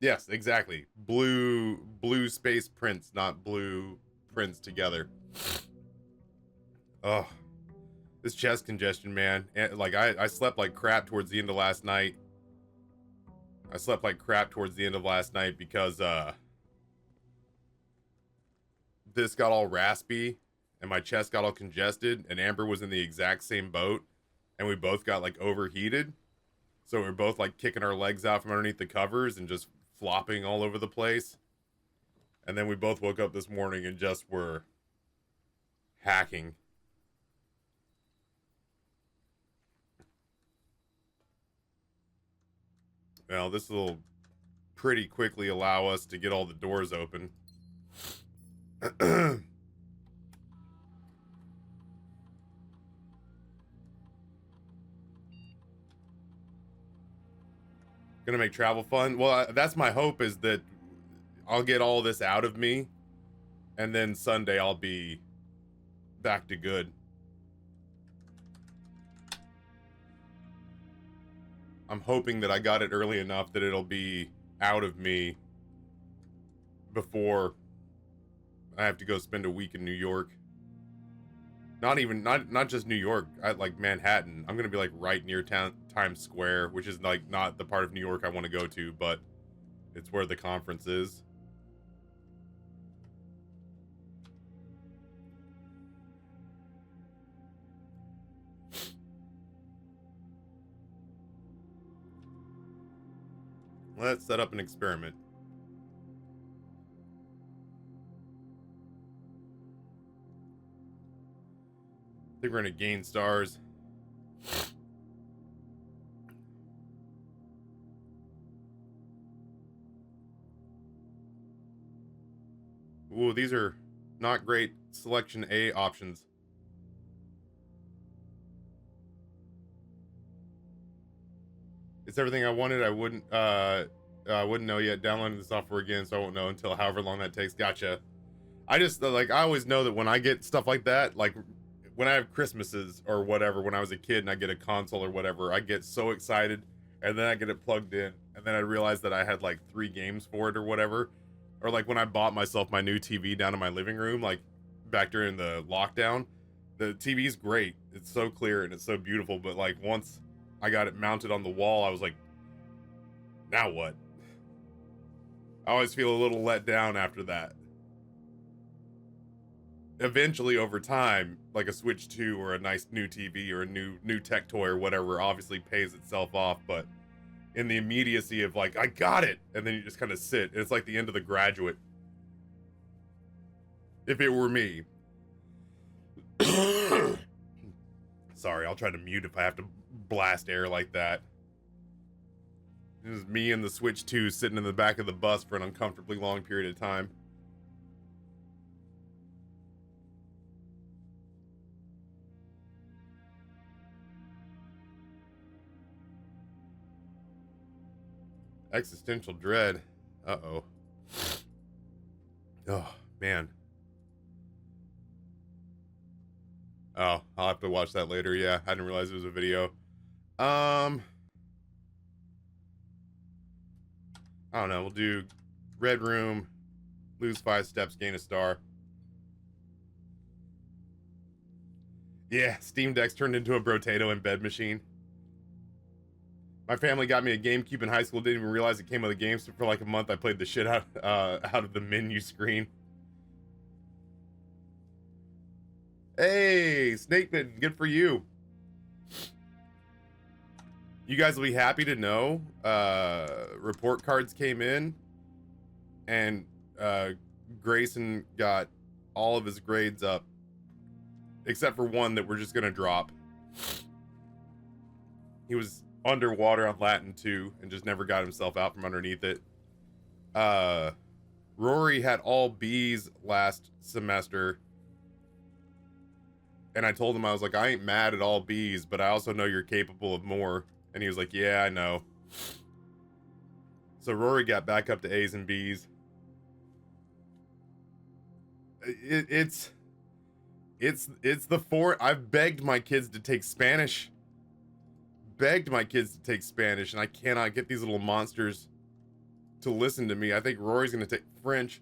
Yes, exactly. Blue space prints, not blue prints together. Oh, this chest congestion, man. And, like I slept like crap towards the end of last night. I slept like crap towards the end of last night because this got all raspy and my chest got all congested, and Amber was in the exact same boat, and we both got like overheated. So we are both like kicking our legs out from underneath the covers and just flopping all over the place. And then we both woke up this morning and just were hacking. Well, this will pretty quickly allow us to get all the doors open. Gonna make travel fun. Well, that's my hope, is that I'll get all this out of me, and then Sunday I'll be back to good. I'm hoping that I got it early enough that it'll be out of me before I have to go spend a week in New York. Not just New York, like Manhattan. I'm gonna be like right near Times Square, which is like not the part of New York I want to go to, but it's where the conference is. Let's set up an experiment. I think we're gonna gain stars. Ooh, these are not great selection A options. It's everything I wanted. I wouldn't know yet. Downloading the software again, so I won't know until however long that takes. Gotcha. I just like, I always know that when I get stuff like that, like when I have Christmases or whatever, when I was a kid and I get a console or whatever, I get so excited, and then I get it plugged in, and then I realize that I had like 3 games for it or whatever. Or like when I bought myself my new TV down in my living room, like back during the lockdown, the TV's great. It's so clear and it's so beautiful, but like once I got it mounted on the wall, I was like, now what? I always feel a little let down after that. Eventually, over time, like a Switch 2 or a nice new TV or a new tech toy or whatever obviously pays itself off, but in the immediacy of like, I got it, and then you just kind of sit. It's like the end of The Graduate. If it were me. Sorry, I'll try to mute if I have to blast air like that. It was me and the Switch 2 sitting in the back of the bus for an uncomfortably long period of time. Existential dread. Uh-oh. Oh, man. Oh, I'll have to watch that later. Yeah, I didn't realize it was a video. I don't know. We'll do Red Room, lose 5 steps, gain a star. Yeah, Steam Deck's turned into a Brotato and bed machine. My family got me a GameCube in high school. Didn't even realize it came with a game. So for like a month, I played the shit out of the menu screen. Hey, Snakeman, good for you. You guys will be happy to know report cards came in, and Grayson got all of his grades up, except for one that we're just gonna drop. He was underwater on Latin 2 and just never got himself out from underneath it. Rory had all B's last semester, and I told him, I was like, I ain't mad at all B's, but I also know you're capable of more. And he was like, yeah, I know. So Rory got back up to A's and B's. It's the I've begged my kids to take Spanish. And I cannot get these little monsters listen to me. I think Rory's gonna take French.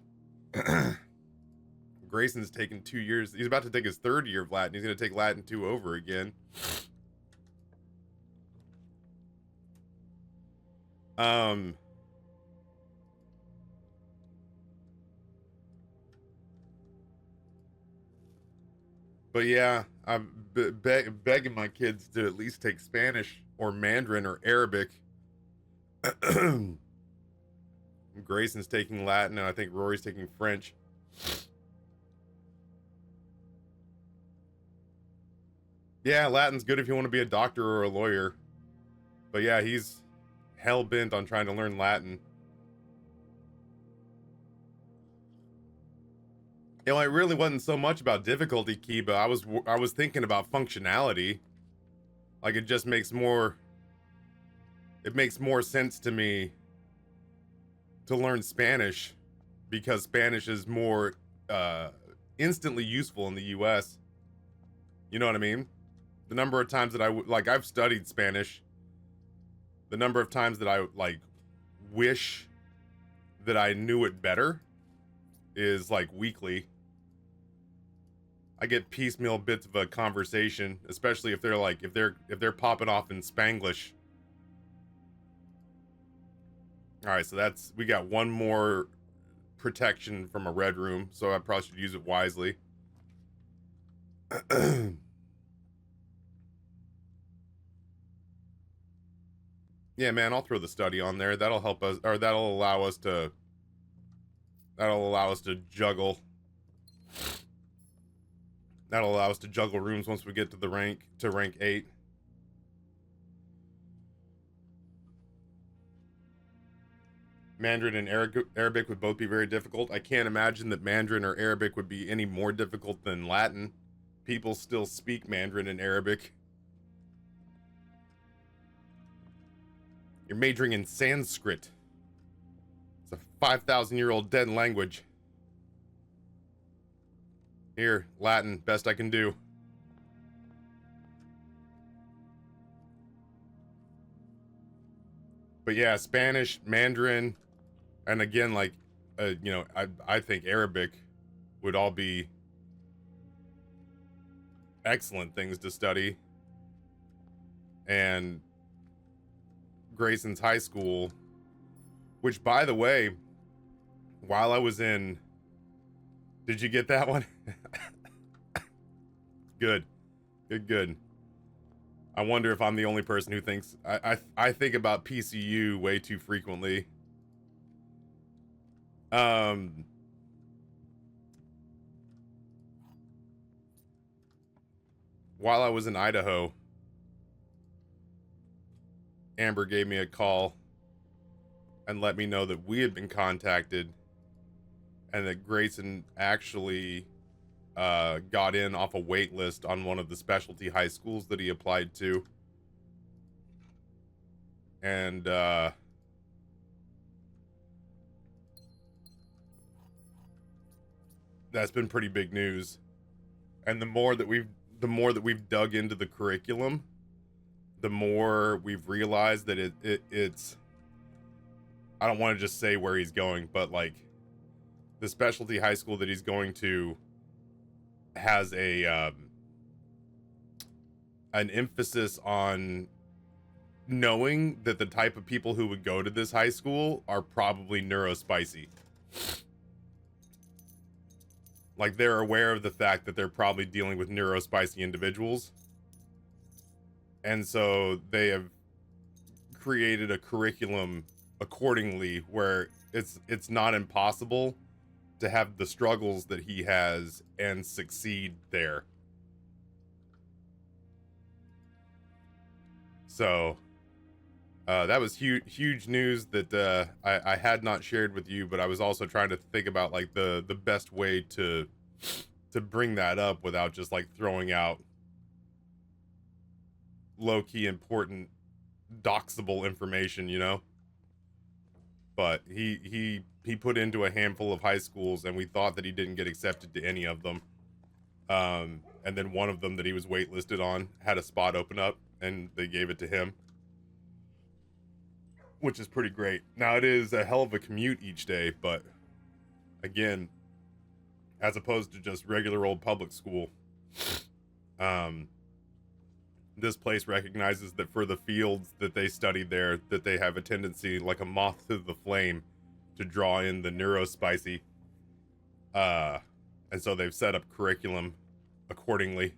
Grayson's taken 2 years. He's about to take his 3rd year of Latin. He's gonna take Latin 2 over again. But yeah, I'm begging my kids to at least take Spanish or Mandarin or Arabic. Grayson's taking Latin, and I think Rory's taking French. Yeah, Latin's good if you want to be a doctor or a lawyer. But yeah, he's hell-bent on trying to learn Latin. You know, it really wasn't so much about difficulty, Kiba. I was thinking about functionality. Like, it just makes more... It makes more sense to me to learn Spanish because Spanish is more instantly useful in the US. You know what I mean? The number of times that I've studied Spanish. The number of times that I, like, wish that I knew it better is, like, weekly. I get piecemeal bits of a conversation, especially if they're, like, if they're popping off in Spanglish. Alright, so we got one more protection from a red room, so I probably should use it wisely. Yeah, man, I'll throw the study on there. That'll help us, or that'll allow us to juggle. That'll allow us to juggle rooms once we get to the rank 8. Mandarin and Arabic would both be very difficult. I can't imagine that Mandarin or Arabic would be any more difficult than Latin. People still speak Mandarin and Arabic. You're majoring in Sanskrit. It's a 5,000-year-old dead language. Here, Latin, best I can do. But yeah, Spanish, Mandarin, and again, like, you know, I think Arabic would all be excellent things to study. And Grayson's high school, which, by the way, while I was in... Did you get that one? Good. Good. I wonder if I'm the only person who thinks... I think about PCU way too frequently. While I was in Idaho, Amber gave me a call and let me know that we had been contacted and that Grayson actually got in off a wait list on one of the specialty high schools that he applied to. And that's been pretty big news. And the more that we've dug into the curriculum, the more we've realized that it's, I don't want to just say where he's going, but like the specialty high school that he's going to has a an emphasis on knowing that the type of people who would go to this high school are probably neurospicy. Like, they're aware of the fact that they're probably dealing with neurospicy individuals. And so they have created a curriculum accordingly where it's not impossible to have the struggles that he has and succeed there. So that was huge news that I had not shared with you, but I was also trying to think about like the best way to bring that up without just like throwing out low-key important doxable information, you know. But he put into a handful of high schools, and we thought that he didn't get accepted to any of them. And then one of them that he was waitlisted on had a spot open up, and they gave it to him. which is pretty great. Now it is a hell of a commute each day, but again, as opposed to just regular old public school, this place recognizes that for the fields that they studied there, that they have a tendency, like a moth to the flame, to draw in the neurospicy. And so they've set up curriculum accordingly,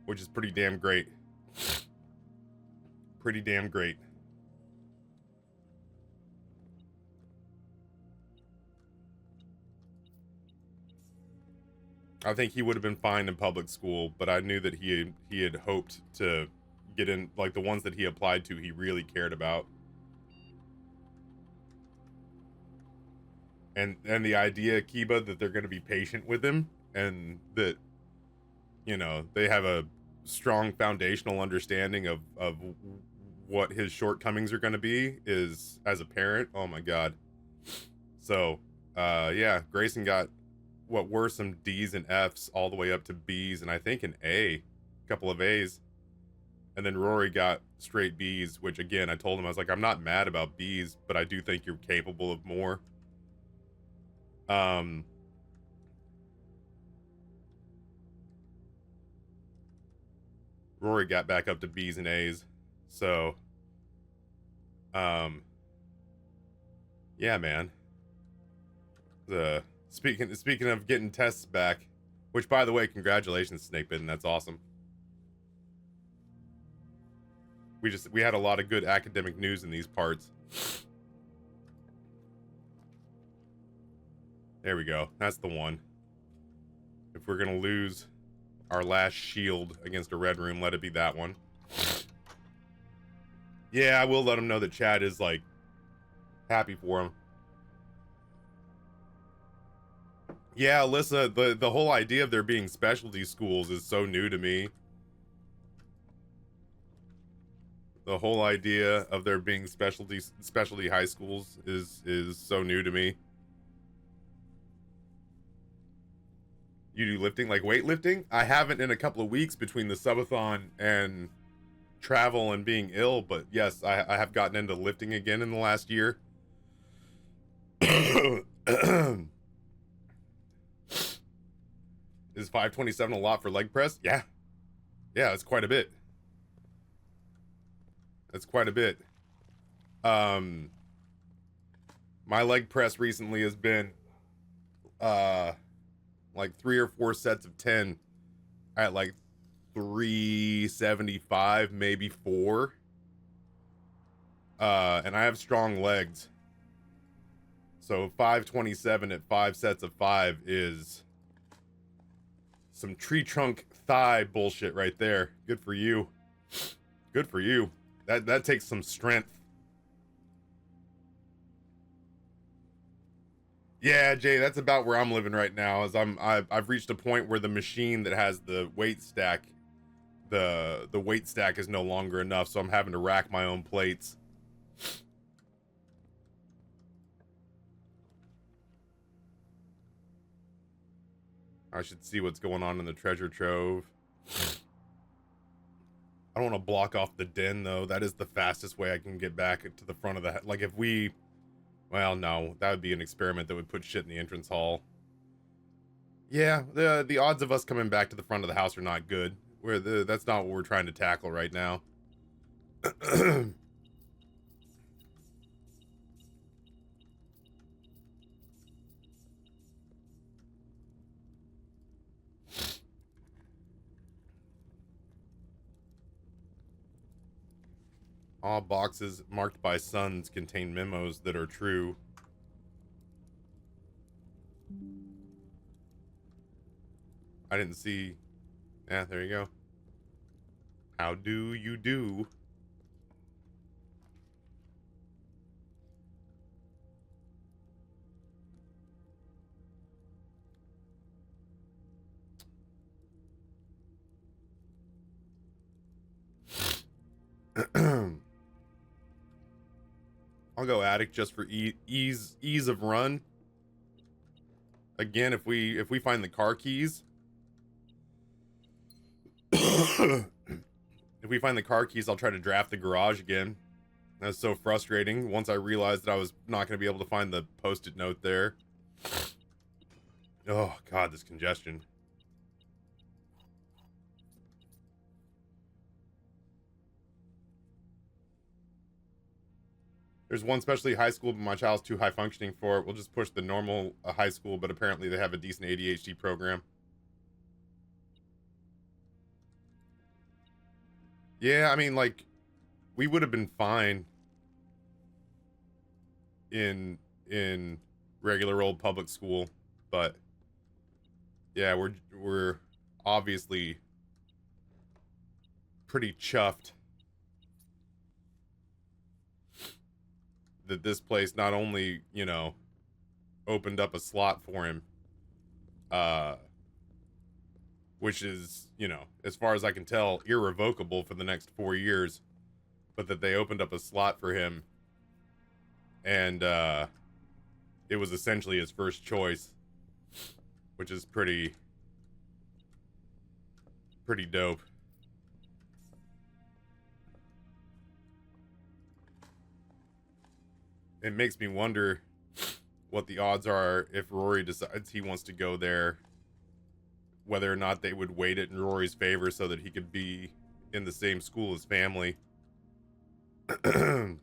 which is pretty damn great. Pretty damn great. I think he would have been fine in public school, but I knew that he had hoped to get in, like the ones that he applied to, he really cared about. And the idea, Kiba, that they're going to be patient with him, and that, you know, they have a strong foundational understanding of what his shortcomings are going to be, is, as a parent, oh my god. So yeah, Grayson got what were some D's and F's all the way up to B's, and I think an A, a couple of A's. And then Rory got straight B's, which again, I told him, I was like, I'm not mad about B's, but I do think you're capable of more. Rory got back up to B's and A's. So yeah, man. Speaking of getting tests back, which by the way, congratulations, Snakebitten, that's awesome. We had a lot of good academic news in these parts. There we go. That's the one. If we're gonna lose our last shield against a red room, let it be that one. Yeah, I will let him know that Chad is, like, happy for him. Yeah, Alyssa, the whole idea of there being specialty schools is so new to me. The whole idea of there being specialty high schools is so new to me. You do lifting, like weightlifting? I haven't in a couple of weeks between the subathon and travel and being ill, but yes, I have gotten into lifting again in the last year. Is 527 a lot for leg press? Yeah. Yeah, it's quite a bit. That's quite a bit. My leg press recently has been like 3 or 4 sets of 10 at like 375, maybe 4. And I have strong legs. So 527 at 5 sets of 5 is some tree trunk thigh bullshit right there. Good for you. Good for you. That takes some strength. Yeah, Jay, that's about where I'm living right now. Is I've reached a point where the machine that has the weight stack, the weight stack is no longer enough, so I'm having to rack my own plates. I should see what's going on in the treasure trove. I don't want to block off the den, though. That is the fastest way I can get back to the front of the... Like, if we... Well, no. That would be an experiment that would put shit in the entrance hall. Yeah, the odds of us coming back to the front of the house are not good. That's not what we're trying to tackle right now. All boxes marked by Sons contain memos that are true. I didn't see... Yeah, there you go. How do you do? I'll go attic just for ease of run. Again, if we find the car keys, if we find the car keys, I'll try to draft the garage again. That's so frustrating. Once I realized that I was not going to be able to find the post-it note there. Oh, God, this congestion. There's one specialty high school, but my child's too high functioning for it. We'll just push the normal high school, but apparently they have a decent ADHD program. Yeah, I mean, like, we would have been fine in regular old public school, but yeah, we're obviously pretty chuffed that this place not only, you know, opened up a slot for him, which is, you know, as far as I can tell, irrevocable for the next 4 years, but that they opened up a slot for him, and it was essentially his first choice, which is pretty dope. It makes me wonder what the odds are if Rory decides he wants to go there, whether or not they would weight it in Rory's favor so that he could be in the same school as family. I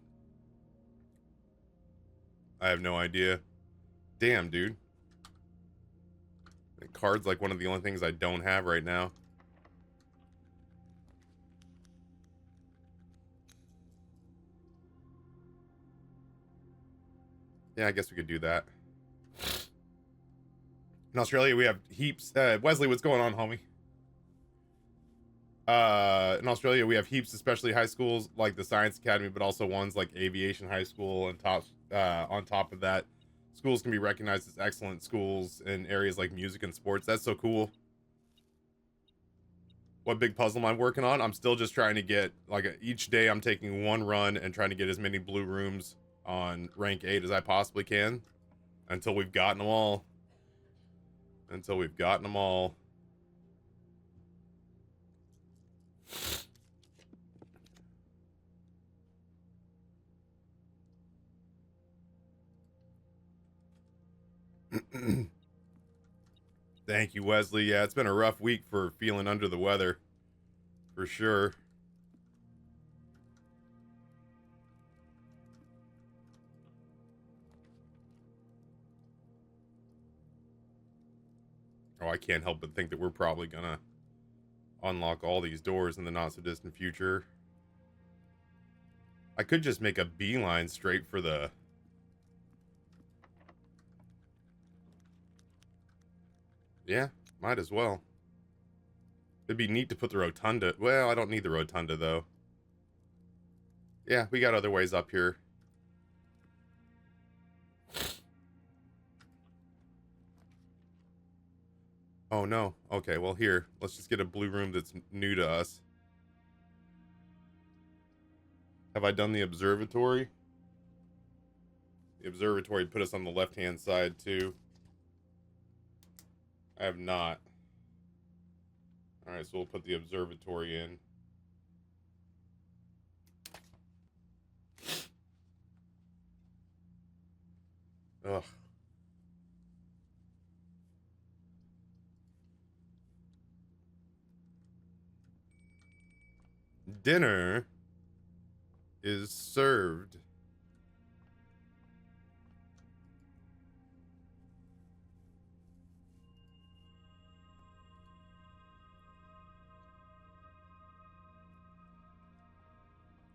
have no idea. Damn, dude. The card's like one of the only things I don't have right now. Yeah, I guess we could do that. In Australia, we have heaps. Wesley, what's going on, homie? In Australia, we have heaps, especially high schools like the Science Academy, but also ones like Aviation High School. And on top of that, schools can be recognized as excellent schools in areas like music and sports. That's so cool. What big puzzle am I working on? I'm still just trying to get, like, each day I'm taking one run and trying to get as many blue rooms on rank 8 as I possibly can until we've gotten them all. Thank you, Wesley. Yeah, it's been a rough week for feeling under the weather, for sure. Oh, I can't help but think that we're probably gonna unlock all these doors in the not so distant future. I could just make a beeline straight for the... Yeah, might as well. It'd be neat to put the rotunda... Well, I don't need the rotunda, though. Yeah, we got other ways up here. Oh, no. Okay, well, here. Let's just get a blue room that's new to us. Have I done the observatory? The observatory put us on the left-hand side, too. I have not. Alright, so we'll put the observatory in. Ugh. Dinner is served.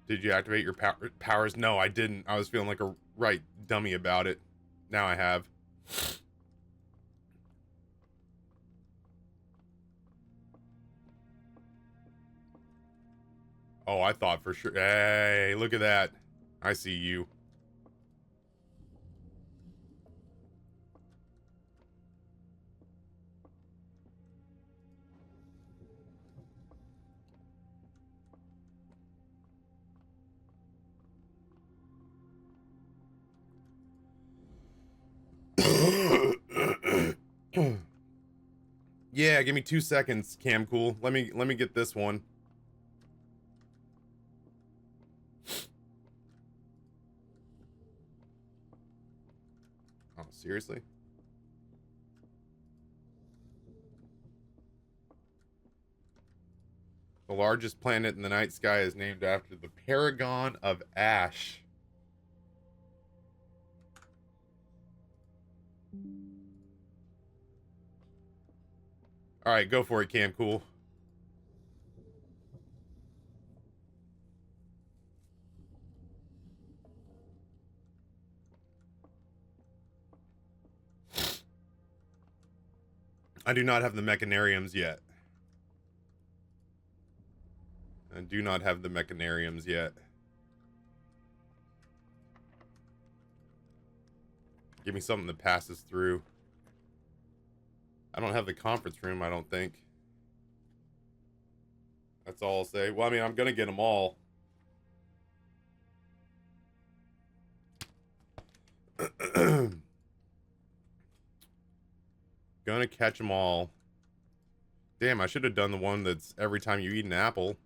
Did you activate your powers? No, I didn't. I was feeling like a right dummy about it. Now I have. Oh, I thought for sure. Hey, look at that. I see you. Yeah, give me 2 seconds, Cam Cool. Let me get this one. Oh, seriously? The largest planet in the night sky is named after the Paragon of Ash. All right, go for it, Cam Cool. I do not have the mechanariums yet. I do not have the mechanariums yet. Give me something that passes through. I don't have the conference room, I don't think. That's all I'll say. Well, I mean, I'm going to get them all. Gonna catch them all. Damn, I should have done the one that's every time you eat an apple.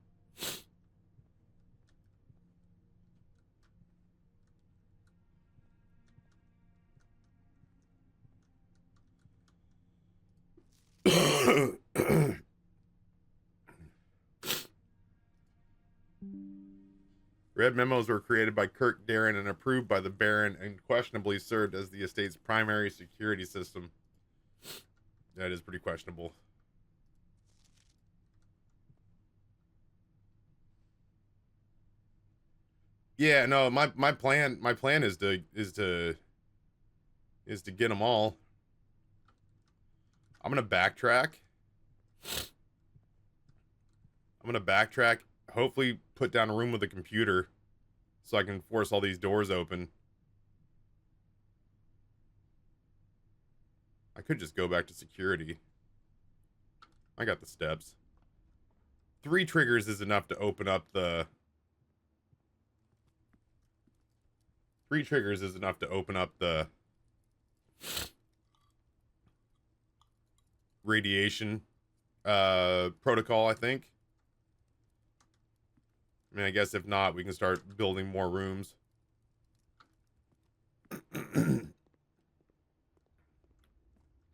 Red memos were created by Kirk Darren and approved by the Baron and questionably served as the estate's primary security system. That is pretty questionable. Yeah, no, my plan is to get them all. I'm gonna backtrack. Hopefully put down a room with a computer so I can force all these doors open. I could just go back to security. I got the steps. 3 triggers is enough to open up the... 3 triggers is enough to open up the... radiation protocol, I think. I mean, I guess if not, we can start building more rooms.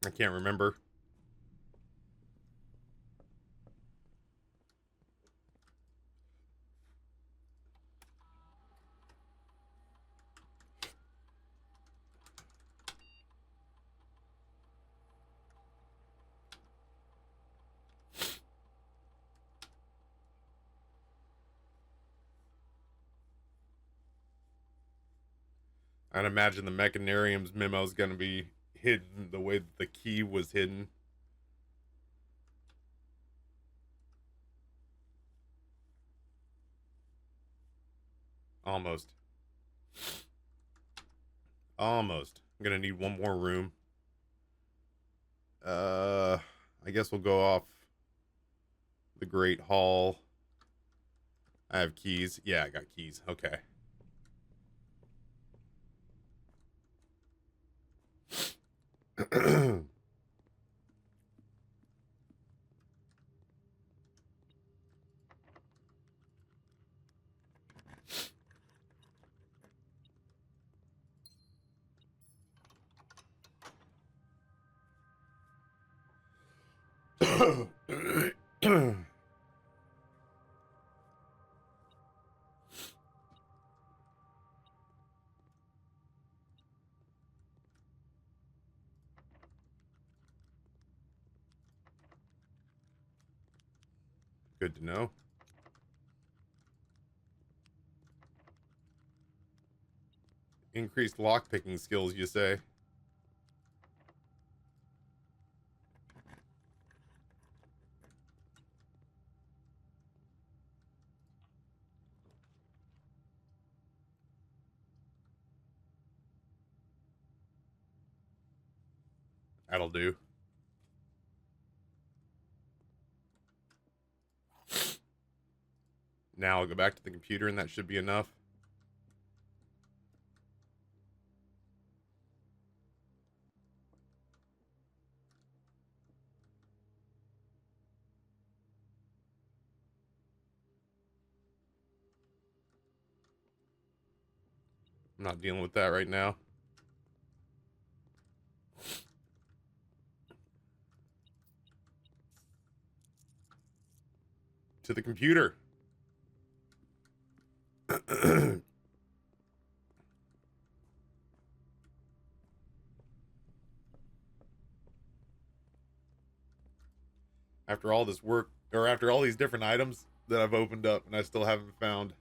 I can't remember. I'd imagine the Mechanarium's memo is going to be hidden the way that the key was hidden. Almost. Almost. I'm going to need one more room. I guess we'll go off the Great Hall. I have keys. Yeah, I got keys. Okay. Good to know. Increased lockpicking skills, you say? That'll do. Now I'll go back to the computer and that should be enough. I'm not dealing with that right now. to the computer. After all this work, or after all these different items that I've opened up, and I still haven't found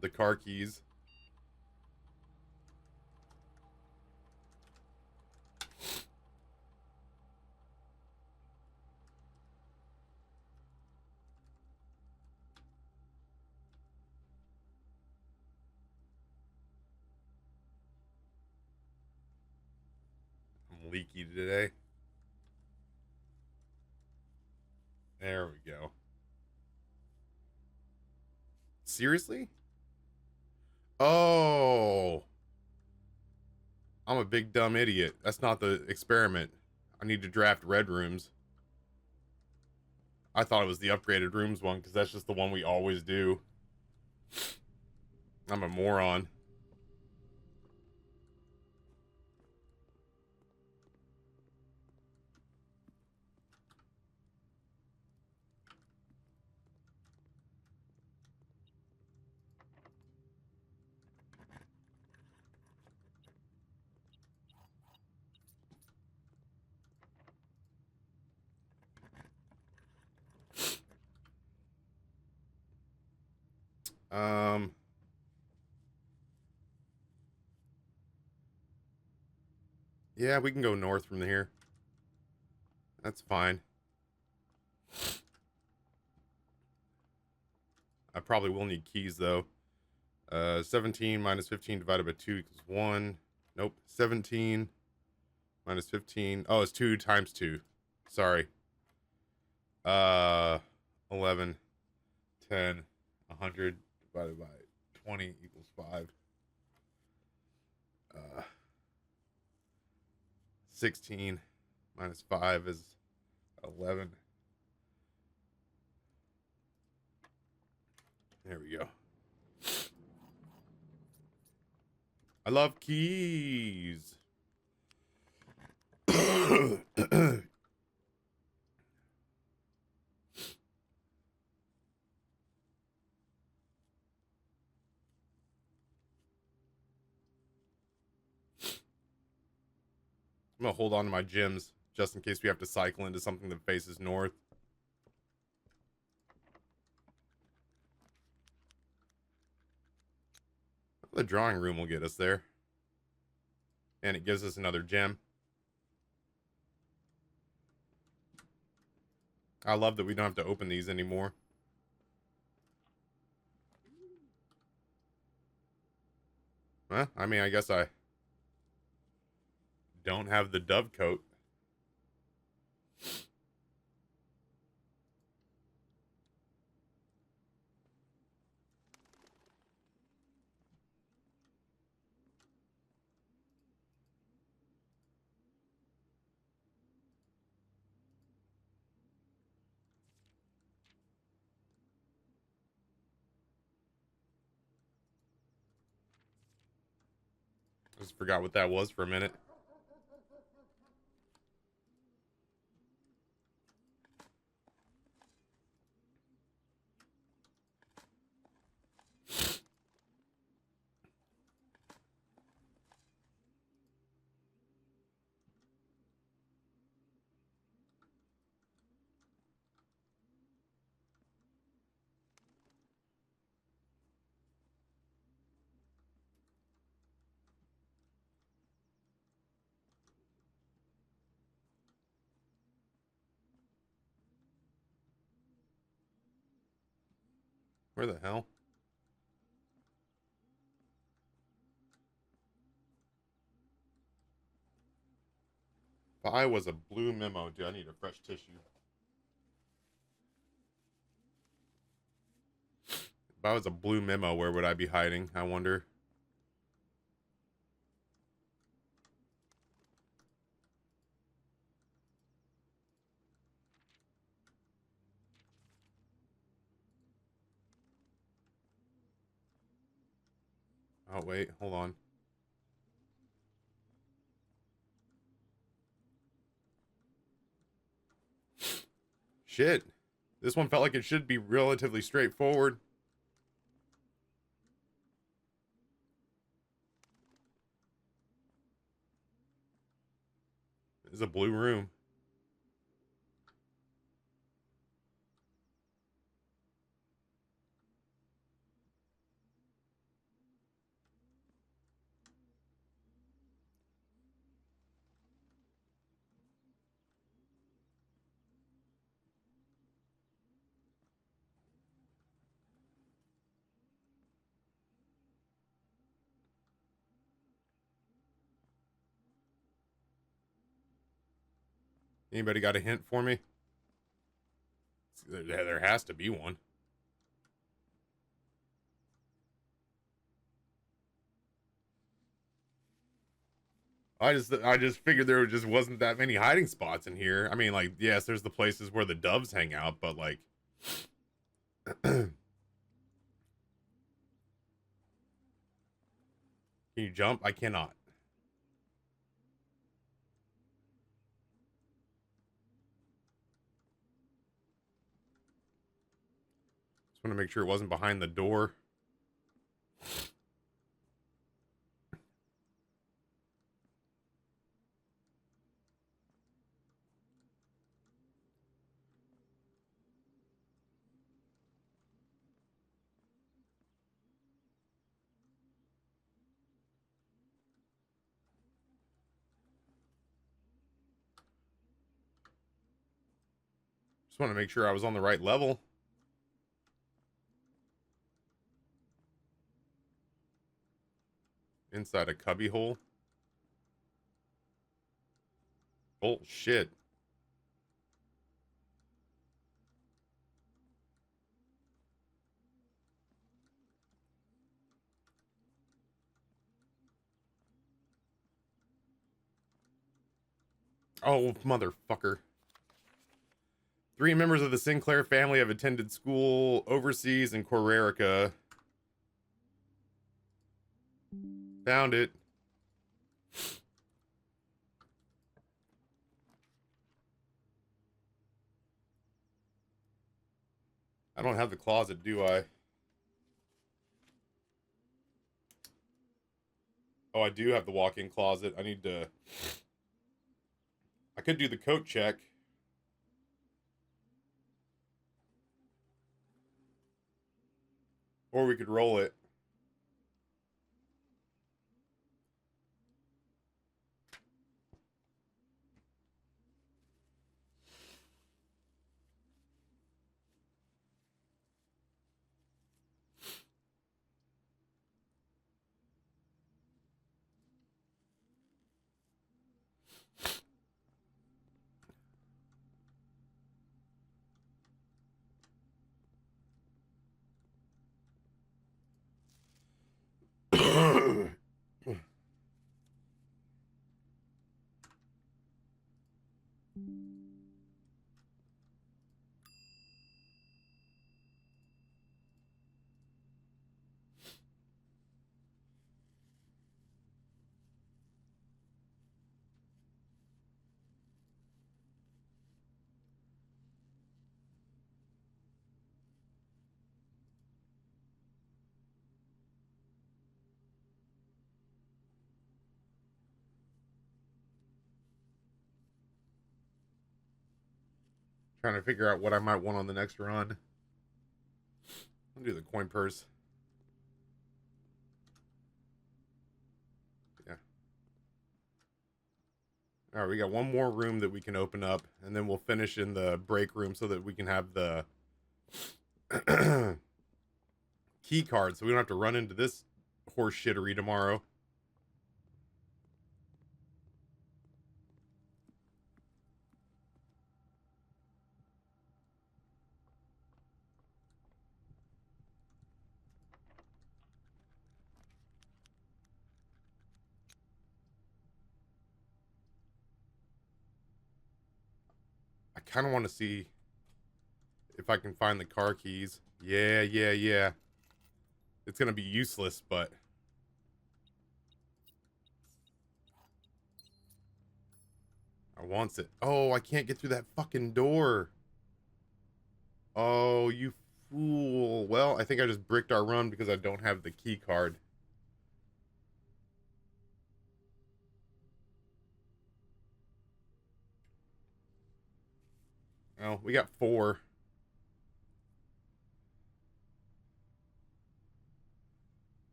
the car keys. I'm leaky today. There we go. Seriously? Oh, I'm a big dumb idiot. That's not the experiment. I need to draft red rooms. I thought it was the upgraded rooms one because that's just the one we always do. I'm a moron. Um, yeah, we can go north from here. That's fine. I probably will need keys though. 17 minus 15 divided by 2 equals 1. Nope. 17 minus 15. Oh, it's 2 times 2. Sorry. 11, 10, 100 divided by 20 equals 5. 16 minus 5 is 11. There we go. I love keys. I'm gonna hold on to my gems just in case we have to cycle into something that faces north. The drawing room will get us there. And it gives us another gem. I love that we don't have to open these anymore. Huh? I mean, I guess I don't have the dove coat. Just forgot what that was for a minute. Where the hell? If I was a blue memo, do I need a fresh tissue? If I was a blue memo, where would I be hiding? I wonder. Oh, wait. Hold on. Shit. This one felt like it should be relatively straightforward. This is a blue room. Anybody got a hint for me? There has to be one. I just figured there just wasn't that many hiding spots in here. I mean, like, yes, there's the places where the doves hang out, but like can you jump? I cannot. Just want to make sure it wasn't behind the door. Just want to make sure I was on the right level. Inside a cubby hole. Bullshit. Oh, motherfucker. 3 members of the Sinclair family have attended school overseas in Corerica. Found it. I don't have the closet, do I? Oh, I do have the walk-in closet. I need to... I could do the coat check. Or we could roll it. Trying to figure out what I might want on the next run. I'll do the coin purse. Yeah. All right, we got one more room that we can open up, and then we'll finish in the break room so that we can have the key card, so we don't have to run into this horse shittery tomorrow. I kind of want to see if I can find the car keys. Yeah. It's going to be useless, but... I wants it. Oh, I can't get through that fucking door. Oh, you fool. Well, I think I just bricked our run because I don't have the key card. Oh, we got 4.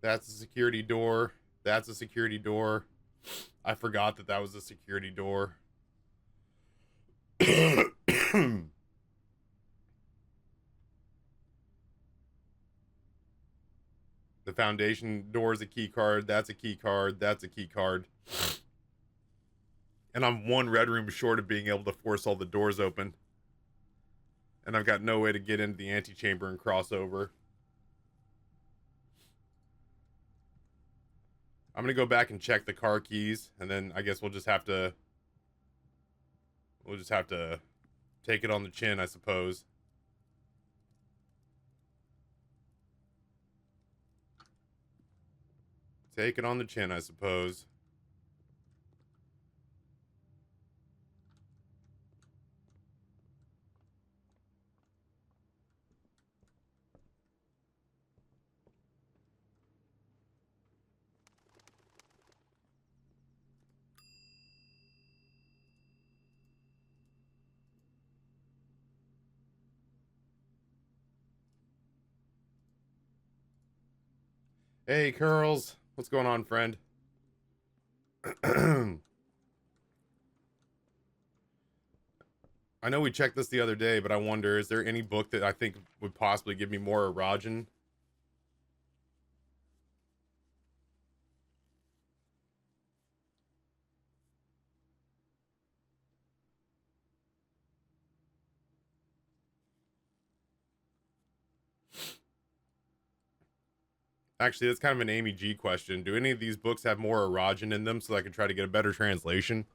That's a security door. That's a security door. I forgot that that was a security door. The foundation door is a key card. That's a key card. That's a key card. And I'm 1 red room short of being able to force all the doors open. And I've got no way to get into the antechamber and cross over. I'm gonna go back and check the car keys, and then I guess we'll just have to take it on the chin, I suppose. Take it on the chin, I suppose. Hey, Curls. What's going on, friend? I know we checked this the other day, but I wonder, is there any book that I think would possibly give me more erogen? Actually, that's kind of an Amy G question. Do any of these books have more erogen in them so I can try to get a better translation?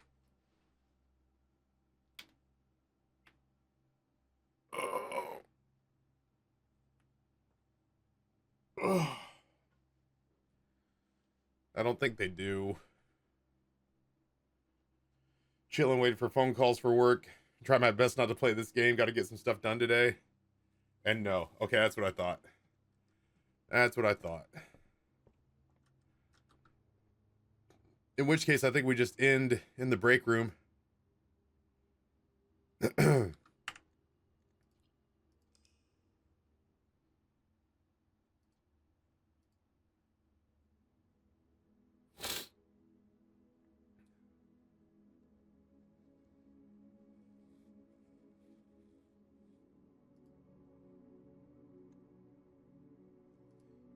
I don't think they do. Chilling, waiting for phone calls for work. Try my best not to play this game. Got to get some stuff done today. And no. Okay, that's what I thought. That's what I thought. In which case, I think we just end in the break room.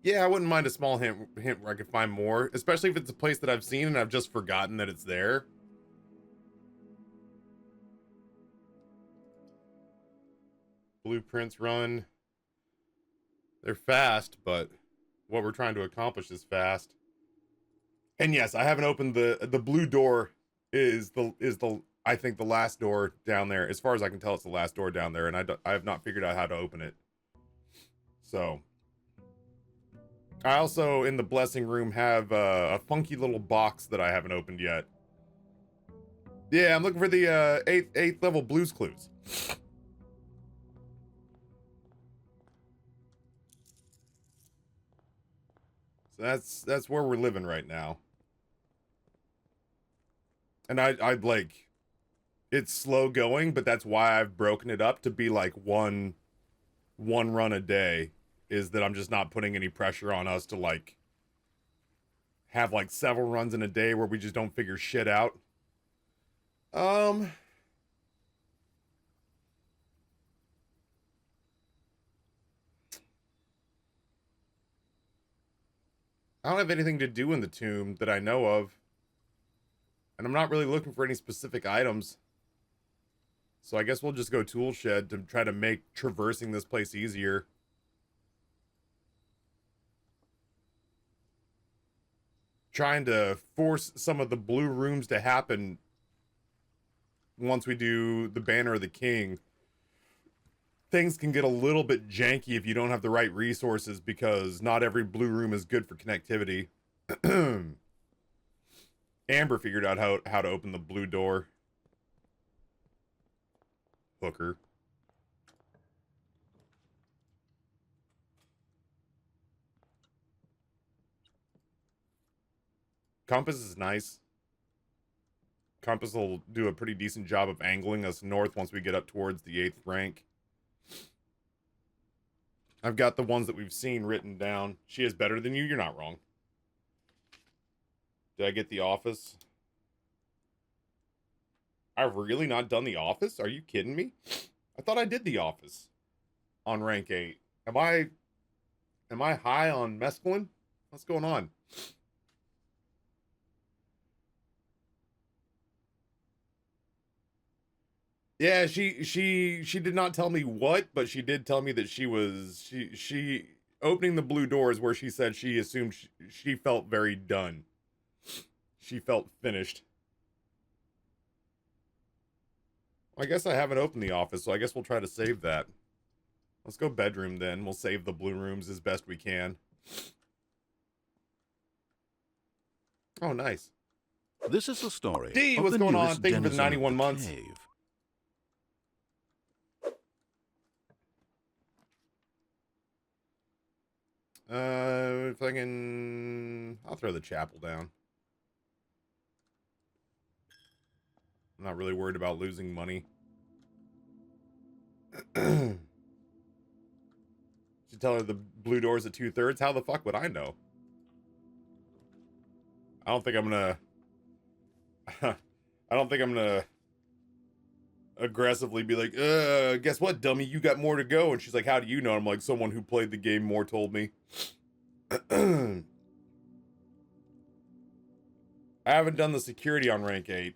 Yeah, I wouldn't mind a small hint where I could find more, especially if it's a place that I've seen and I've just forgotten that it's there. Blueprints run. They're fast, but what we're trying to accomplish is fast. And yes, I haven't opened the blue door is the I think the last door down there. As far as I can tell, it's the last door down there, and I have not figured out how to open it. So I also in the blessing room have a funky little box that I haven't opened yet. Yeah, I'm looking for the eighth level Blues Clues. So that's where we're living right now. And I'd like it's slow going, but that's why I've broken it up to be like one run a day, is that I'm just not putting any pressure on us to like have like several runs in a day where we just don't figure shit out. I don't have anything to do in the tomb that I know of. And I'm not really looking for any specific items. So I guess we'll just go tool shed to try to make traversing this place easier. Trying to force some of the blue rooms to happen once we do the Banner of the King. Things can get a little bit janky if you don't have the right resources, because not every blue room is good for connectivity. Amber figured out how to open the blue door. Hooker. Compass is nice. Compass will do a pretty decent job of angling us north once we get up towards the 8th rank. I've got the ones that we've seen written down. She is better than you. You're not wrong. Did I get The Office? I've really not done The Office? Are you kidding me? I thought I did The Office on rank 8. Am I high on mescaline? What's going on? Yeah, she did not tell me what, but she did tell me that she opening the blue doors where she said she assumed she felt very done. She felt finished. I guess I haven't opened The Office, so I guess we'll try to save that. Let's go bedroom then. We'll save the blue rooms as best we can. Oh, nice. This is the story. D, what's going on? Thank you for the 91 months. Cave. If I can, I'll throw the chapel down. I'm not really worried about losing money. Should tell her the blue door's at 2/3. How the fuck would I know? I don't think I'm gonna. I don't think I'm gonna aggressively be like, guess what, dummy? You got more to go. And she's like, how do you know? I'm like, someone who played the game more told me. I haven't done the security on rank 8.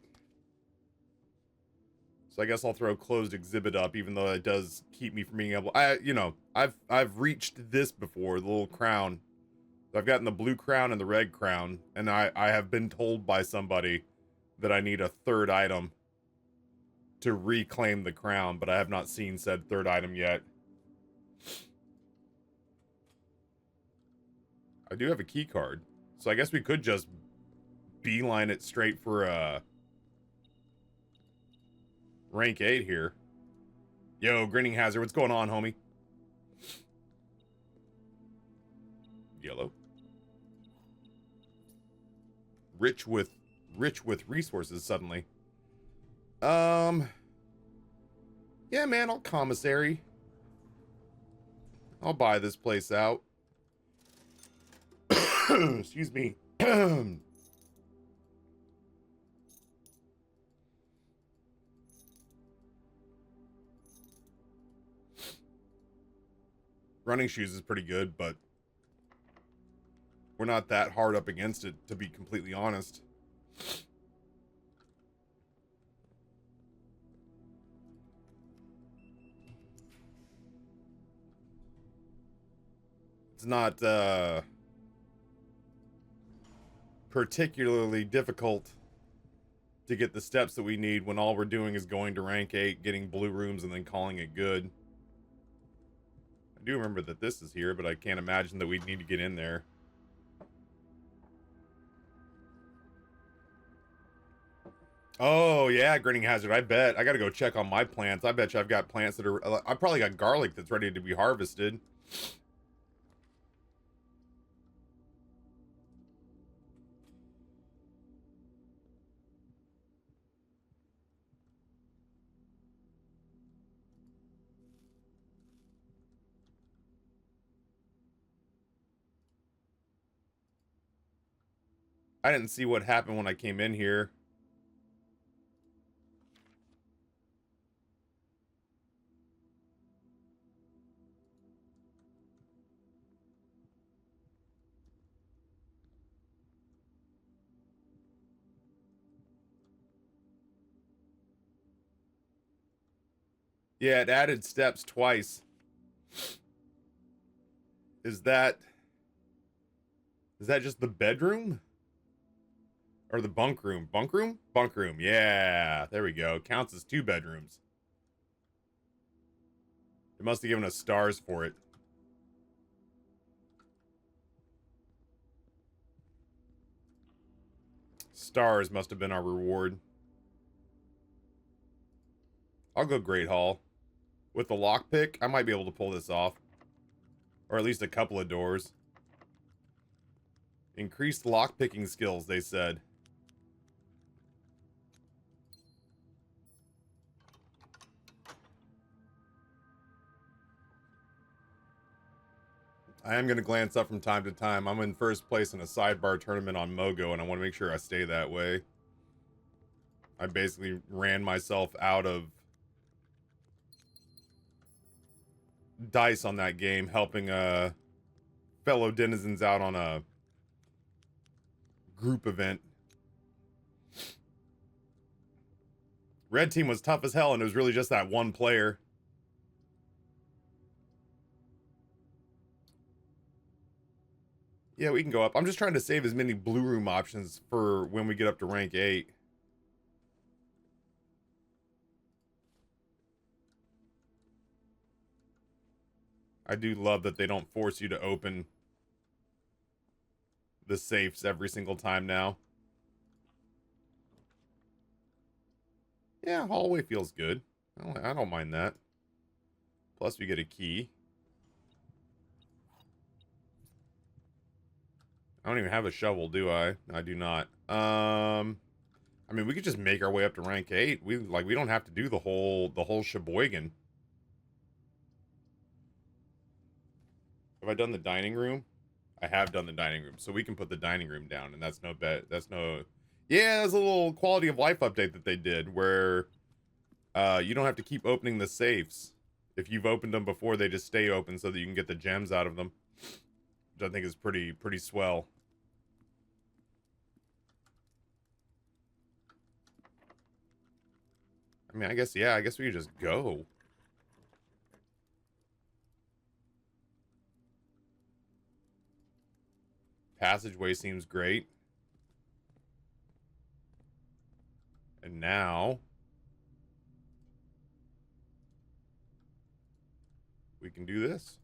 So I guess I'll throw closed exhibit up, even though it does keep me from being able. I've reached this before, the little crown. I've gotten the blue crown and the red crown, and I have been told by somebody that I need a third item to reclaim the crown, but I have not seen said third item yet. I do have a key card, so I guess we could just beeline it straight for rank 8 here. Yo, Grinning Hazard, what's going on, homie? Yellow. Rich with resources suddenly. Yeah, man, I'll commissary. I'll buy this place out. Excuse me. Running shoes is pretty good, but we're not that hard up against it, to be completely honest. It's not particularly difficult to get the steps that we need when all we're doing is going to rank 8, getting blue rooms, and then calling it good. I do remember that this is here, but I can't imagine that we'd need to get in there. Oh, yeah, Grinning Hazard. I bet. I gotta go check on my plants. I bet you I've got plants that are... I probably got garlic that's ready to be harvested. I didn't see what happened when I came in here. Yeah, it added steps twice. Is that just the bedroom? Or the bunk room? Bunk room? Bunk room. Yeah, there we go. Counts as 2 bedrooms. It must have given us stars for it. Stars must have been our reward. I'll go Great Hall. With the lockpick, I might be able to pull this off. Or at least a couple of doors. Increased lockpicking skills, they said. I am going to glance up from time to time. I'm in first place in a sidebar tournament on Mogo, and I want to make sure I stay that way. I basically ran myself out of dice on that game, helping fellow denizens out on a group event. Red team was tough as hell, and it was really just that one player. Yeah, we can go up. I'm just trying to save as many blue room options for when we get up to rank 8. I do love that they don't force you to open the safes every single time now. Yeah, hallway feels good. I don't mind that. Plus we get a key. I don't even have a shovel, do I? I do not. I mean, we could just make our way up to rank 8. We don't have to do the whole sheboygan. Have I done the dining room? I have done the dining room, so we can put the dining room down, and that's no bet. That's no. Yeah, that's a little quality of life update that they did, where you don't have to keep opening the safes. If you've opened them before, they just stay open so that you can get the gems out of them, which I think is pretty swell. I mean, I guess we could just go. Passageway seems great. And now we can do this.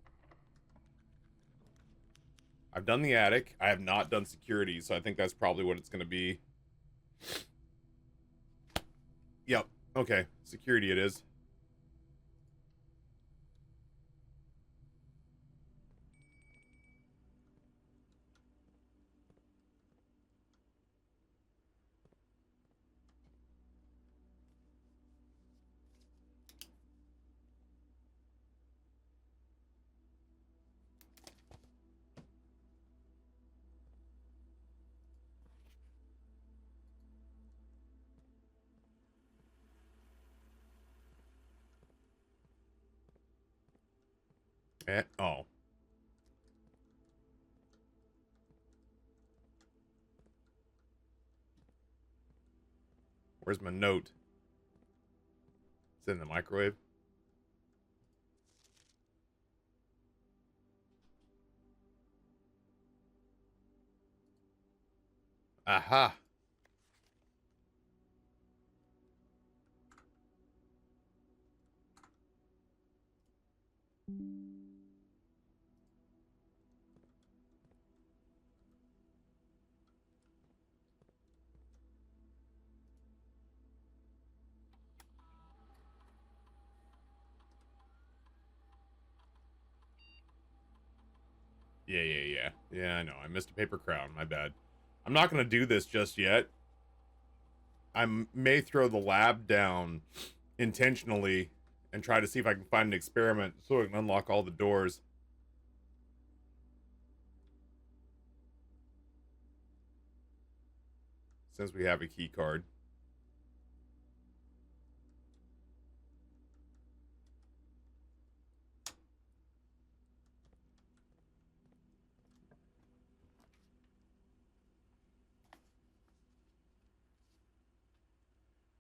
I've done the attic. I have not done security, so I think that's probably what it's going to be. Yep. Okay. Security it is. Oh. Where's my note? It's in the microwave. Aha. Yeah. Yeah, I know. I missed a paper crown. My bad. I'm not going to do this just yet. I may throw the lab down intentionally and try to see if I can find an experiment so I can unlock all the doors. Since we have a key card.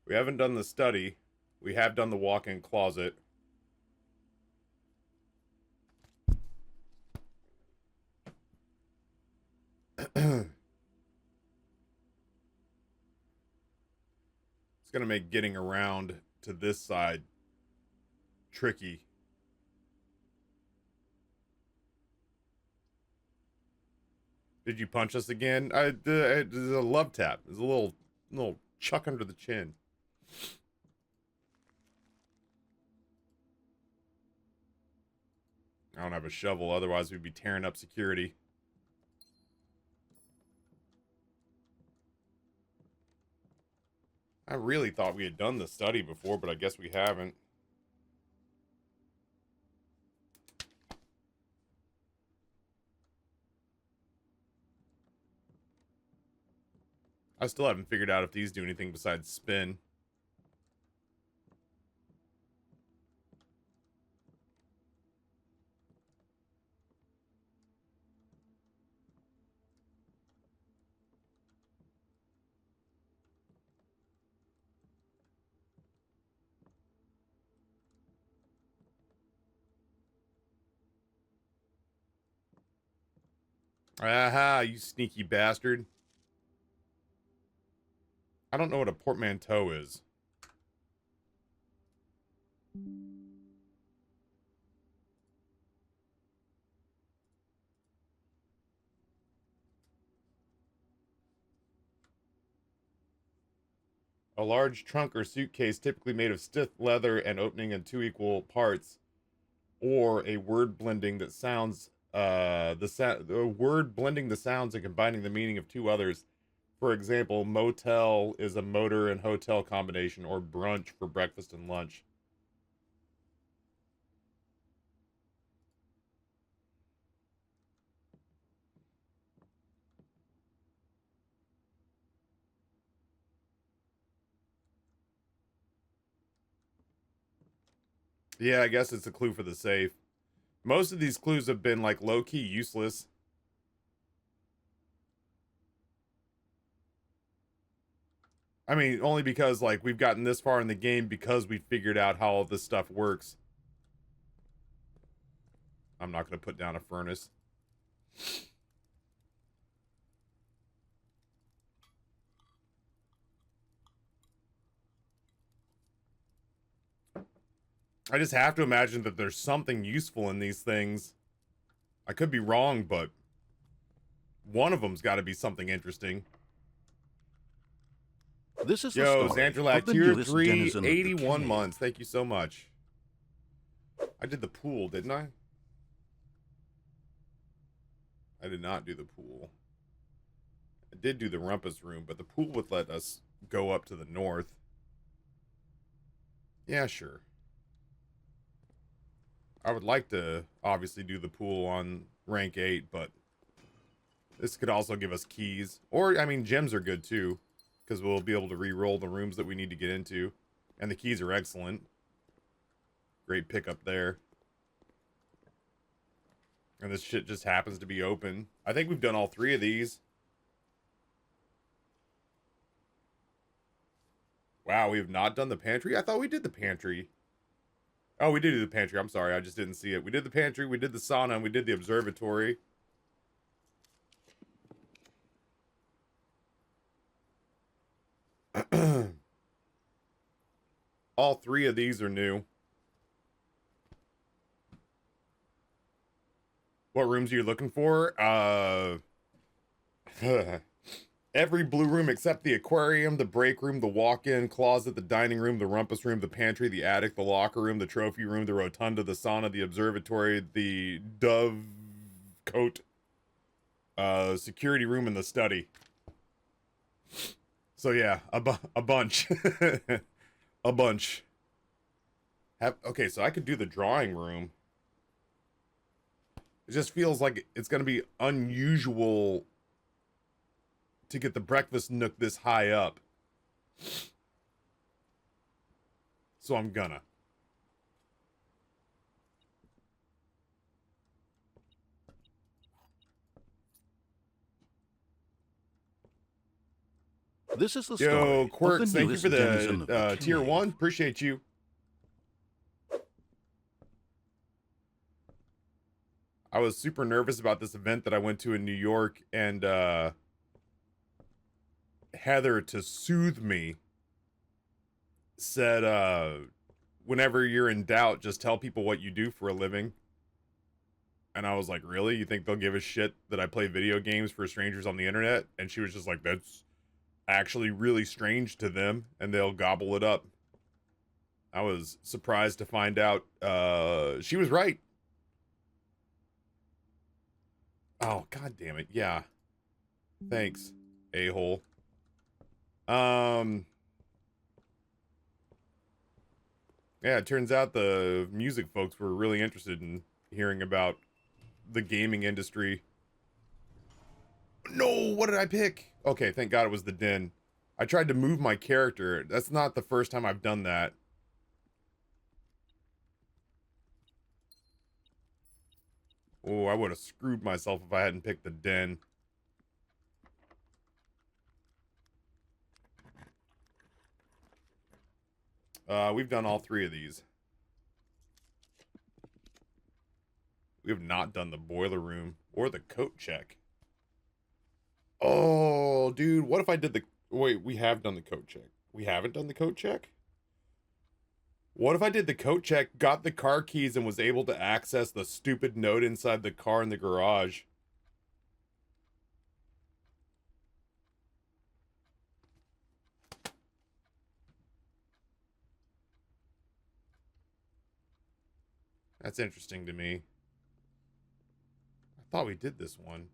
We haven't done the study. We have done the walk-in closet. It's going to make getting around to this side tricky. Did you punch us again? There's a love tap. There's a little chuck under the chin. I don't have a shovel, otherwise we'd be tearing up security. I really thought we had done the study before, but I guess we haven't. I still haven't figured out if these do anything besides spin. Aha, you sneaky bastard. I don't know what a portmanteau is. A large trunk or suitcase typically made of stiff leather and opening in 2 equal parts, or a word blending that sounds the word blending the sounds and combining the meaning of two others. For example, motel is a motor and hotel combination, or brunch for breakfast and lunch. Yeah, I guess it's a clue for the safe. Most of these clues have been like low-key useless. I mean, only because like we've gotten this far in the game because we figured out how all this stuff works. I'm not going to put down a furnace. I just have to imagine that there's something useful in these things. I could be wrong, but one of them's got to be something interesting. This is the Yo, story of Xandrelac, the tier newest 3, denizen of the 81 cave. months. Thank you so much. I did the pool, didn't I? I did not do the pool. I did do the rumpus room, but the pool would let us go up to the north. Yeah, sure. I would like to obviously do the pool on rank 8, but this could also give us keys. Or, I mean, gems are good too, because we'll be able to re-roll the rooms that we need to get into. And the keys are excellent. Great pickup there. And this shit just happens to be open. I think we've done all 3 of these. Wow, we have not done the pantry? I thought we did the pantry. Oh, we did do the pantry. I'm sorry, I just didn't see it. We did the pantry, we did the sauna, and we did the observatory. All 3 of these are new. What rooms are you looking for? Every blue room except the aquarium, the break room, the walk-in closet, the dining room, the rumpus room, the pantry, the attic, the locker room, the trophy room, the rotunda, the sauna, the observatory, the dove coat, security room, and the study. So yeah, a bunch. A bunch. Okay, so I could do the drawing room. It just feels like it's going to be unusual to get the breakfast nook this high up. So I'm gonna. This is the Yo, story of the Quirks, thank you for newest denizen of the the tier cave. 1. Appreciate you. I was super nervous about this event that I went to in New York, and Heather, to soothe me, said, whenever you're in doubt, just tell people what you do for a living. And I was like, really? You think they'll give a shit that I play video games for strangers on the internet? And she was just like, that's actually really strange to them, and they'll gobble it up. I was surprised to find out she was right. Oh, god damn it. Yeah. Thanks, a-hole. Yeah, it turns out the music folks were really interested in hearing about the gaming industry. No, what did I pick? Okay, thank God it was the den. I tried to move my character. That's not the first time I've done that. Oh, I would have screwed myself if I hadn't picked the den. We've done all three of these. We have not done the boiler room or the coat check. Oh, dude, what if I did the... Wait, we have done the coat check. We haven't done the coat check? What if I did the coat check, got the car keys, and was able to access the stupid note inside the car in the garage? That's interesting to me. I thought we did this one.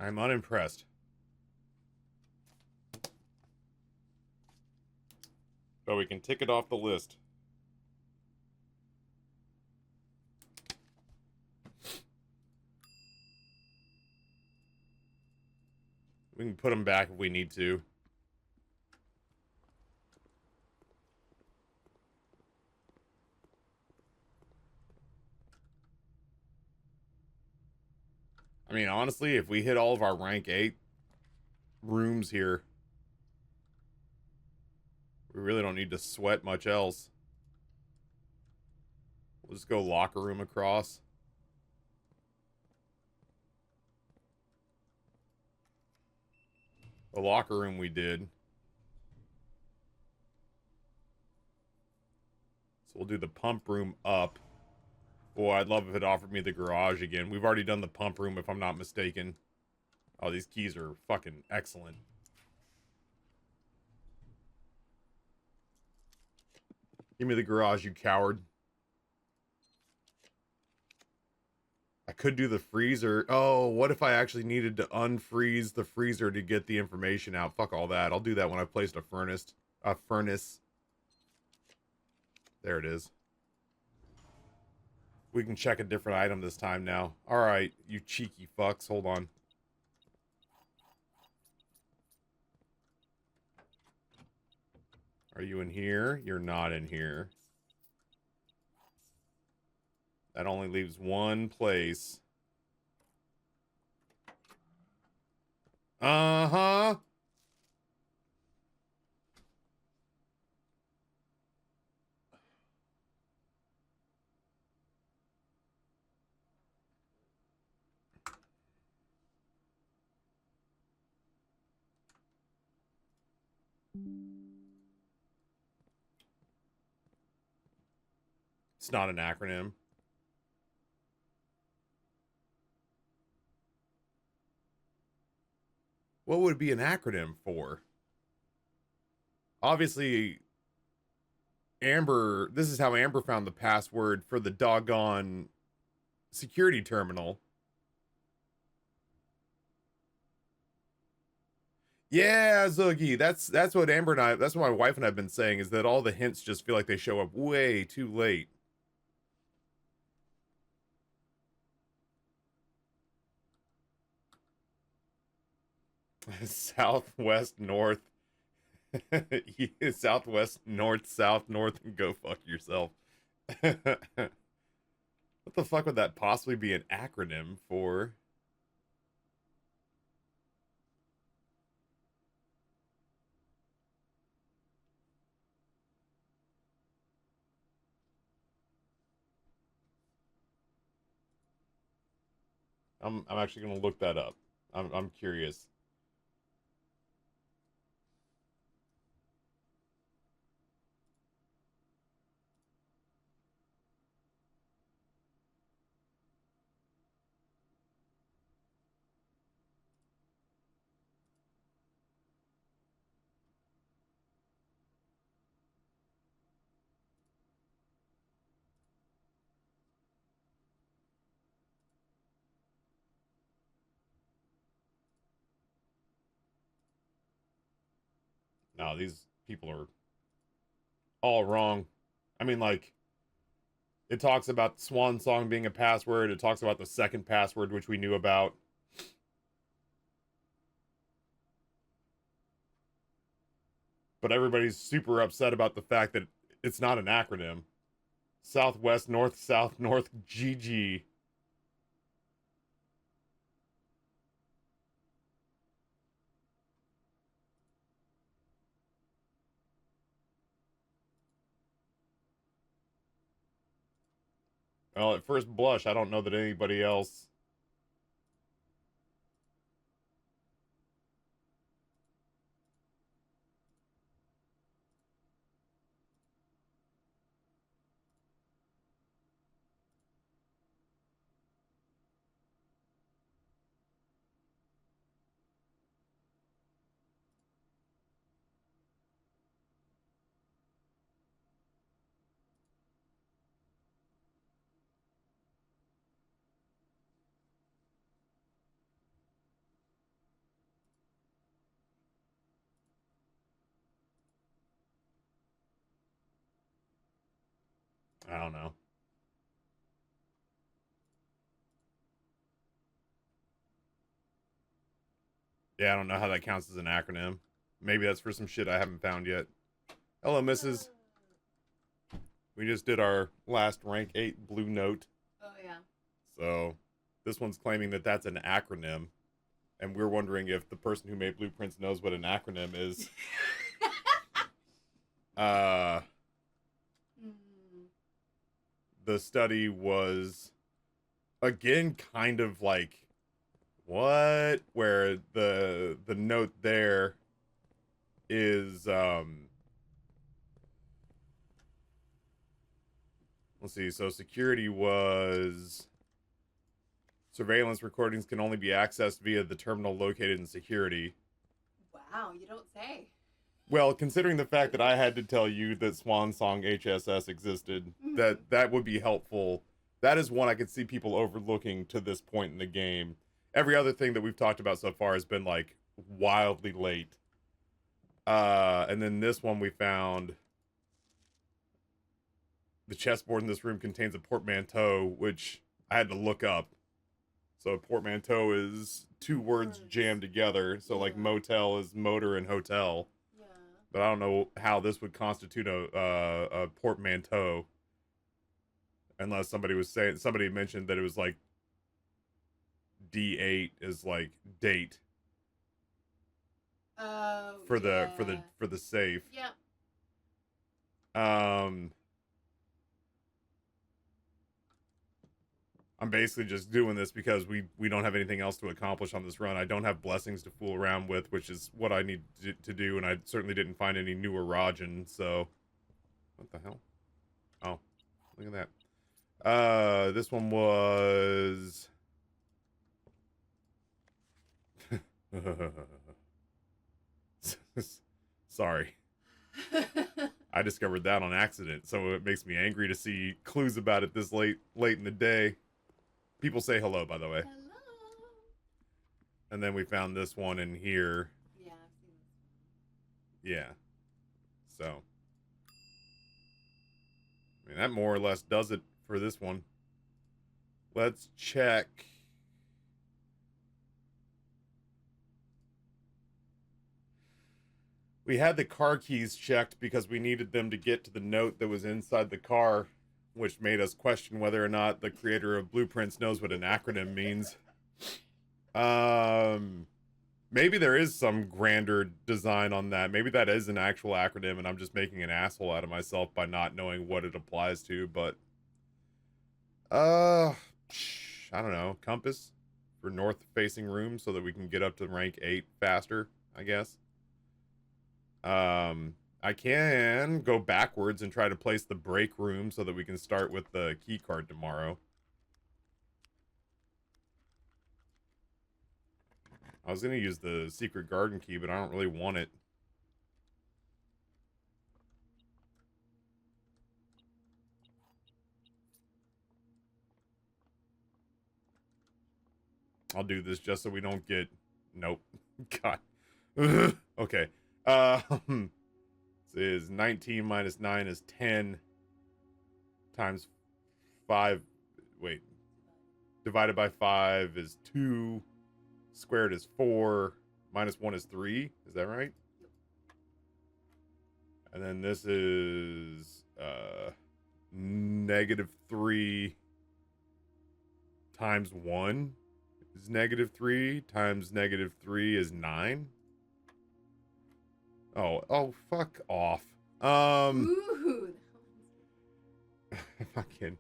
I'm unimpressed. But we can tick it off the list. We can put them back if we need to. I mean, honestly, if we hit all of our rank 8 rooms here, we really don't need to sweat much else. We'll just go locker room across. The locker room we did. So we'll do the pump room up. Boy, I'd love if it offered me the garage again. We've already done the pump room, if I'm not mistaken. Oh, these keys are fucking excellent. Give me the garage, you coward. I could do the freezer. Oh, what if I actually needed to unfreeze the freezer to get the information out? Fuck all that. I'll do that when I placed a furnace. There it is. We can check a different item this time now. Alright, you cheeky fucks. Hold on. Are you in here? You're not in here. That only leaves one place. Uh-huh. It's not an acronym. What would it be an acronym for? Obviously, Amber, this is how Amber found the password for the doggone security terminal. Yeah, Zoogie, that's what Amber and I, that's what my wife and I have been saying, is that all the hints just feel like they show up way too late. Southwest, north, southwest, north, south, north, and go fuck yourself. What the fuck would that possibly be an acronym for? I'm actually gonna look that up. I'm curious. No, these people are all wrong. I mean, like, it talks about Swan Song being a password. It talks about the second password, which we knew about. But everybody's super upset about the fact that it's not an acronym. Southwest, North, South, North, GG. Well, at first blush, I don't know that anybody else. I don't know. Yeah, I don't know how that counts as an acronym. Maybe that's for some shit I haven't found yet. Hello, Mrs. We just did our last rank 8 blue note. Oh, yeah. So this one's claiming that that's an acronym. And we're wondering if the person who made blueprints knows what an acronym is. The study was, again, kind of like, what? Where the note there is, let's see, so security was, surveillance recordings can only be accessed via the terminal located in security. Wow, you don't say. Well, considering the fact that I had to tell you that Swan Song HSS existed, that would be helpful. That is one I could see people overlooking to this point in the game. Every other thing that we've talked about so far has been, like, wildly late. And then this one we found, the chessboard in this room contains a portmanteau, which I had to look up. So portmanteau is two words jammed together. So like motel is motor and hotel. Yeah. But I don't know how this would constitute a portmanteau. Unless somebody mentioned that it was like D8 is like date. Oh. For the safe. Yep. I'm basically just doing this because we don't have anything else to accomplish on this run. I don't have blessings to fool around with, which is what I need to do, and I certainly didn't find any newer Rajin, so... What the hell? Oh, look at that. This one was... Sorry. I discovered that on accident, so it makes me angry to see clues about it this late in the day. People say hello, by the way. Hello. And then we found this one in here. Yeah, I've seen this. Yeah. So. I mean, that more or less does it for this one. Let's check. We had the car keys checked because we needed them to get to the note that was inside the car, which made us question whether or not the creator of Blueprints knows what an acronym means. Maybe there is some grander design on that. Maybe that is an actual acronym and I'm just making an asshole out of myself by not knowing what it applies to, but... I don't know. Compass for north-facing rooms so that we can get up to rank 8 faster, I guess. I can go backwards and try to place the break room so that we can start with the key card tomorrow. I was going to use the secret garden key, but I don't really want it. I'll do this just so we don't get... Nope. God. Okay. This is 19 minus 9 is 10 times 5. Wait. Divided by 5 is 2. Squared is 4. Minus 1 is 3. Is that right? And then this is negative 3 times 1 is negative 3 times negative 3 is 9. Oh, fuck off. Ooh. Fucking.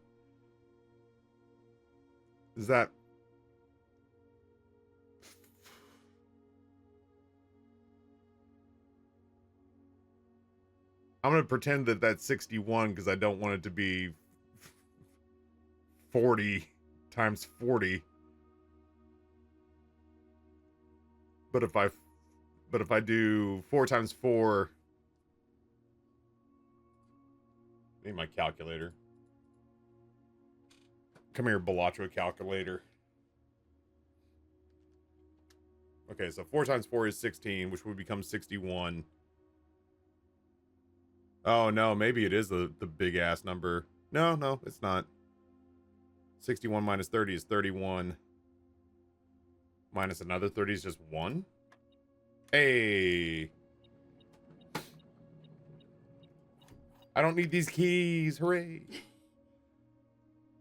Is that? I'm gonna pretend that that's 61 because I don't want it to be 40 times 40. But if I do 4 times 4, need my calculator. Come here, Bellatra calculator. Okay, so 4 times 4 is 16, which would become 61. Oh, no, maybe it is the big-ass number. No, it's not. 61 minus 30 is 31. Minus another 30 is just 1? Hey! I don't need these keys. Hooray!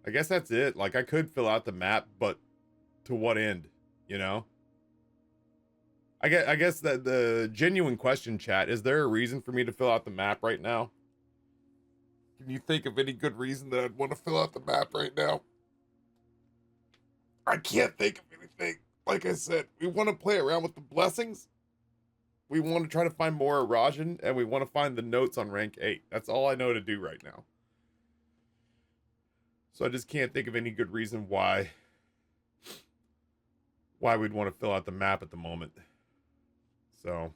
I guess that's it. Like, I could fill out the map, but to what end? You know? I guess that the genuine question, chat, is there a reason for me to fill out the map right now? Can you think of any good reason that I'd want to fill out the map right now? I can't think of anything. Like I said, we want to play around with the blessings. We want to try to find more Rajan, and we want to find the notes on rank 8. That's all I know to do right now. So I just can't think of any good reason why we'd want to fill out the map at the moment. So,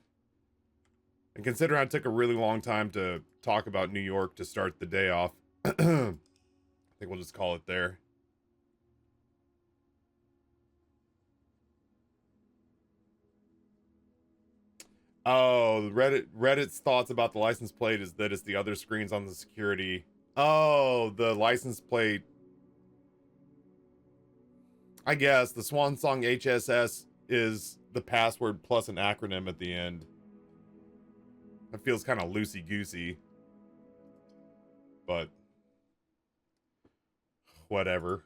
and considering I took a really long time to talk about New York to start the day off, I think we'll just call it there. Oh, Reddit's thoughts about the license plate is that it's the other screens on the security. Oh, the license plate. I guess the Swan Song HSS is the password plus an acronym at the end. That feels kind of loosey-goosey. But whatever.